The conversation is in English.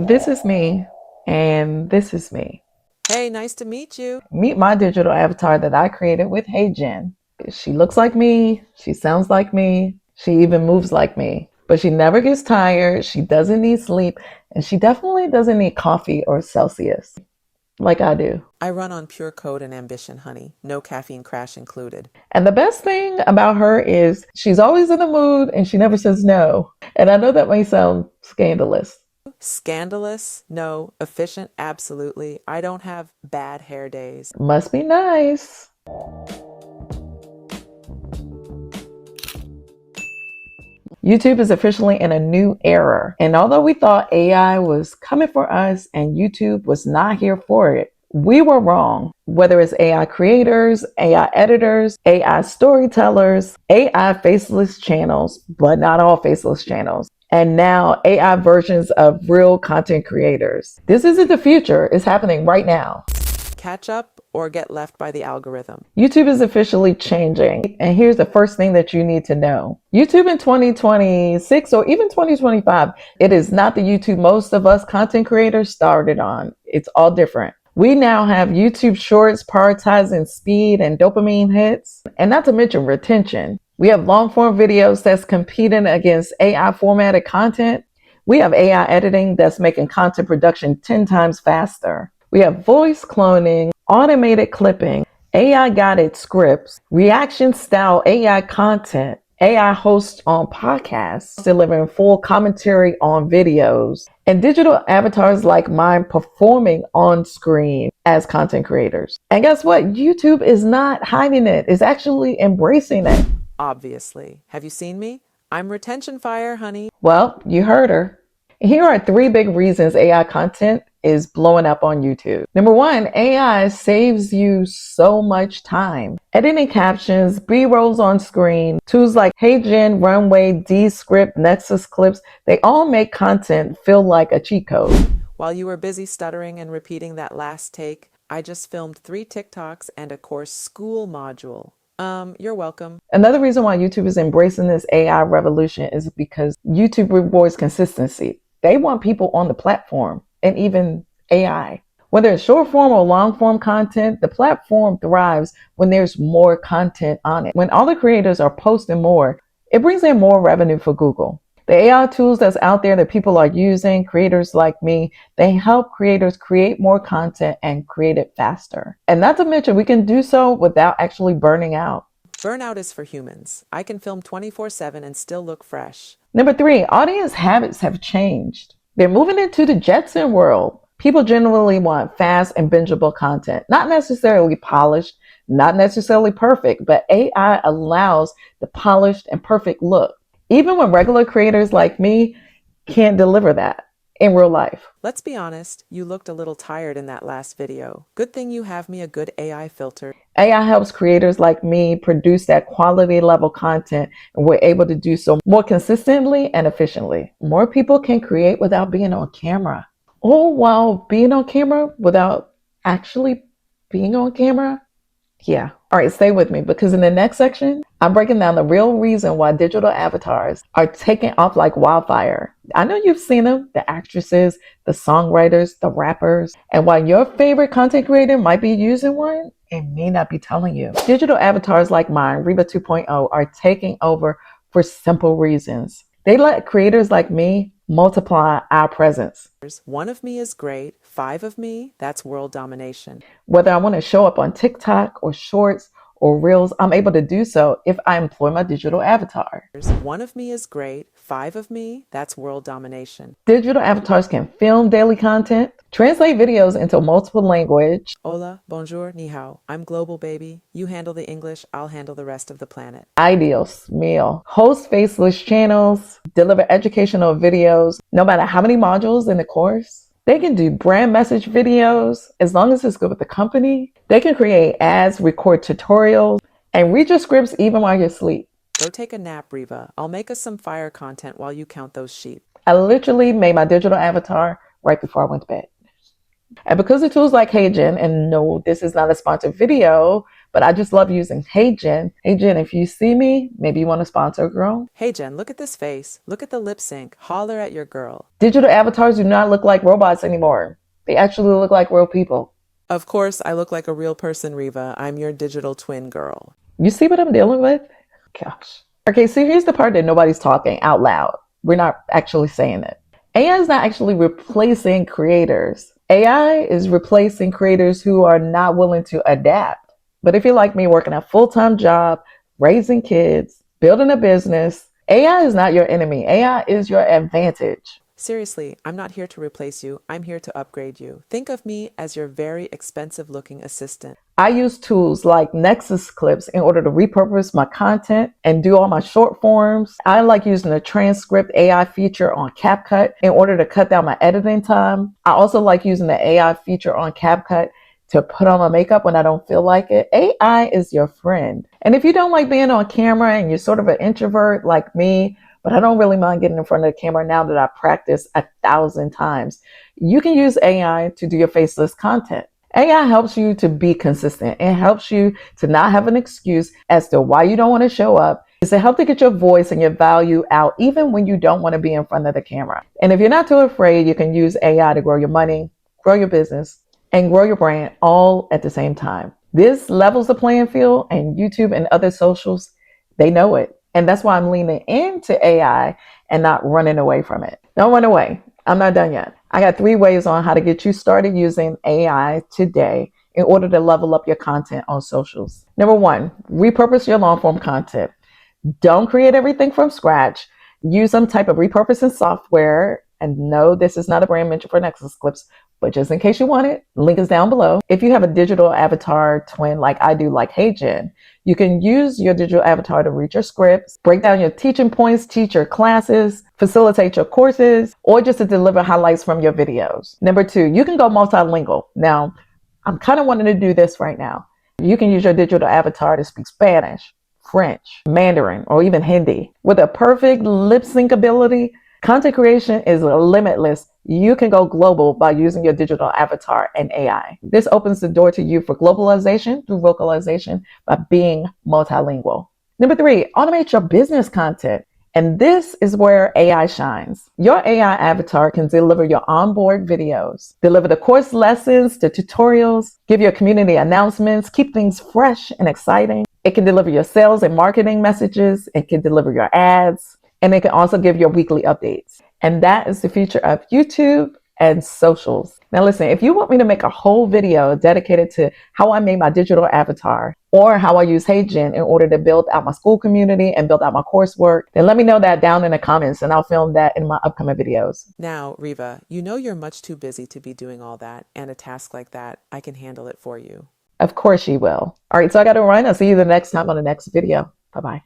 This is me, and this is me. Hey, nice to meet you. Meet my digital avatar that I created with HeyGen. She looks like me, she sounds like me, she even moves like me. But she never gets tired, she doesn't need sleep, and she definitely doesn't need coffee or Celsius like I do. I run on pure code and ambition, honey. No caffeine crash included. And the best thing about her is she's always in the mood and she never says no. And I know that may sound scandalous. Scandalous? No. Efficient? Absolutely. I don't have bad hair days. Must be nice. YouTube is officially in a new era. And although we thought AI was coming for us and YouTube was not here for it, we were wrong. Whether it's AI creators, AI editors, AI storytellers, AI faceless channels, but not all faceless channels, and now AI versions of real content creators. This isn't the future, it's happening right now. Catch up or get left by the algorithm. YouTube is officially changing. And here's the first thing that you need to know. YouTube in 2026 or even 2025, it is not the YouTube most of us content creators started on. It's all different. We now have YouTube Shorts prioritizing speed and dopamine hits, and not to mention retention. We have long form videos that's competing against AI formatted content. We have AI editing that's making content production 10 times faster. We have voice cloning, automated clipping, AI guided scripts, reaction style AI content, AI hosts on podcasts delivering full commentary on videos, and digital avatars like mine performing on screen as content creators. And guess what? YouTube is not hiding it, it's actually embracing it. Obviously. Have you seen me? I'm retention fire, honey. Well, you heard her. Here are 3 big reasons AI content is blowing up on YouTube. Number 1, AI saves you so much time. Editing captions, B-rolls on screen, tools like HeyGen, Runway, Descript, Nexus Clips, they all make content feel like a cheat code. While you were busy stuttering and repeating that last take, I just filmed 3 TikToks and a course school module. You're welcome. Another reason why YouTube is embracing this AI revolution is because YouTube rewards consistency. They want people on the platform and even AI. Whether it's short form or long form content, the platform thrives when there's more content on it. When all the creators are posting more, it brings in more revenue for Google. The AI tools that's out there that people are using, creators like me, they help creators create more content and create it faster. And not to mention, we can do so without actually burning out. Burnout is for humans. I can film 24/7 and still look fresh. Number 3, audience habits have changed. They're moving into the Jetson world. People generally want fast and bingeable content, not necessarily polished, not necessarily perfect, but AI allows the polished and perfect look. Even when regular creators like me can't deliver that in real life. Let's be honest, you looked a little tired in that last video. Good thing you have me a good AI filter. AI helps creators like me produce that quality level content, and we're able to do so more consistently and efficiently. More people can create without being on camera, or while being on camera without actually being on camera. Yeah. All right, stay with me because in the next section, I'm breaking down the real reason why digital avatars are taking off like wildfire. I know you've seen them, the actresses, the songwriters, the rappers, and while your favorite content creator might be using one, it may not be telling you. Digital avatars like mine, Reba 2.0, are taking over for simple reasons. They let creators like me multiply our presence. 1 of me is great. 5 of me, that's world domination. Whether I want to show up on TikTok or Shorts or Reels, I'm able to do so if I employ my digital avatar. 1 of me is great. 5 of me, that's world domination. Digital avatars can film daily content, translate videos into multiple language. Hola, bonjour, ni hao. I'm global, baby. You handle the English, I'll handle the rest of the planet. Ideals, meal, host faceless channels, deliver educational videos, no matter how many modules in the course. They can do brand message videos as long as it's good with the company. They can create ads, record tutorials, and read your scripts even while you're asleep. Go take a nap, Reva. I'll make us some fire content while you count those sheep. I literally made my digital avatar right before I went to bed. And because of tools like HeyGen, and no, this is not a sponsored video, but I just love using HeyGen. HeyGen, if you see me, maybe you want to sponsor a girl. Hey Jen, look at this face. Look at the lip sync. Holler at your girl. Digital avatars do not look like robots anymore. They actually look like real people. Of course, I look like a real person, Riva. I'm your digital twin girl. You see what I'm dealing with? Gosh. Okay, so here's the part that nobody's talking out loud. We're not actually saying it. AI is not actually replacing creators. AI is replacing creators who are not willing to adapt. But if you're like me, working a full-time job, raising kids, building a business, AI is not your enemy. AI is your advantage. Seriously, I'm not here to replace you. I'm here to upgrade you. Think of me as your very expensive looking assistant. I use tools like Nexus Clips in order to repurpose my content and do all my short forms. I like using the transcript AI feature on CapCut in order to cut down my editing time. I also like using the AI feature on CapCut to put on my makeup when I don't feel like it. AI is your friend. And if you don't like being on camera and you're sort of an introvert like me, but I don't really mind getting in front of the camera now that I've practiced 1,000 times, you can use AI to do your faceless content. AI helps you to be consistent. It helps you to not have an excuse as to why you don't want to show up. It's to help to get your voice and your value out even when you don't want to be in front of the camera. And if you're not too afraid, you can use AI to grow your money, grow your business, and grow your brand all at the same time. This levels the playing field, and YouTube and other socials, they know it. And that's why I'm leaning into AI and not running away from it. Don't run away. I'm not done yet. I got 3 ways on how to get you started using AI today in order to level up your content on socials. Number 1, repurpose your long form content. Don't create everything from scratch. Use some type of repurposing software. And no, this is not a brand mention for Nexus Clips, but just in case you want it, link is down below. If you have a digital avatar twin like I do, like HeyGen, you can use your digital avatar to read your scripts, break down your teaching points, teach your classes, facilitate your courses, or just to deliver highlights from your videos. Number 2, you can go multilingual. Now, I'm kind of wanting to do this right now. You can use your digital avatar to speak Spanish, French, Mandarin, or even Hindi. With a perfect lip sync ability, content creation is limitless. You can go global by using your digital avatar and AI. This opens the door to you for globalization through vocalization by being multilingual. Number 3, automate your business content. And this is where AI shines. Your AI avatar can deliver your onboard videos, deliver the course lessons, the tutorials, give your community announcements, keep things fresh and exciting. It can deliver your sales and marketing messages. It can deliver your ads. And it can also give your weekly updates. And that is the future of YouTube and socials. Now listen, if you want me to make a whole video dedicated to how I made my digital avatar or how I use HeyGen in order to build out my school community and build out my coursework, then let me know that down in the comments and I'll film that in my upcoming videos. Now, Riva, you know you're much too busy to be doing all that, and a task like that, I can handle it for you. Of course you will. All right, so I got to run. I'll see you the next time on the next video. Bye-bye.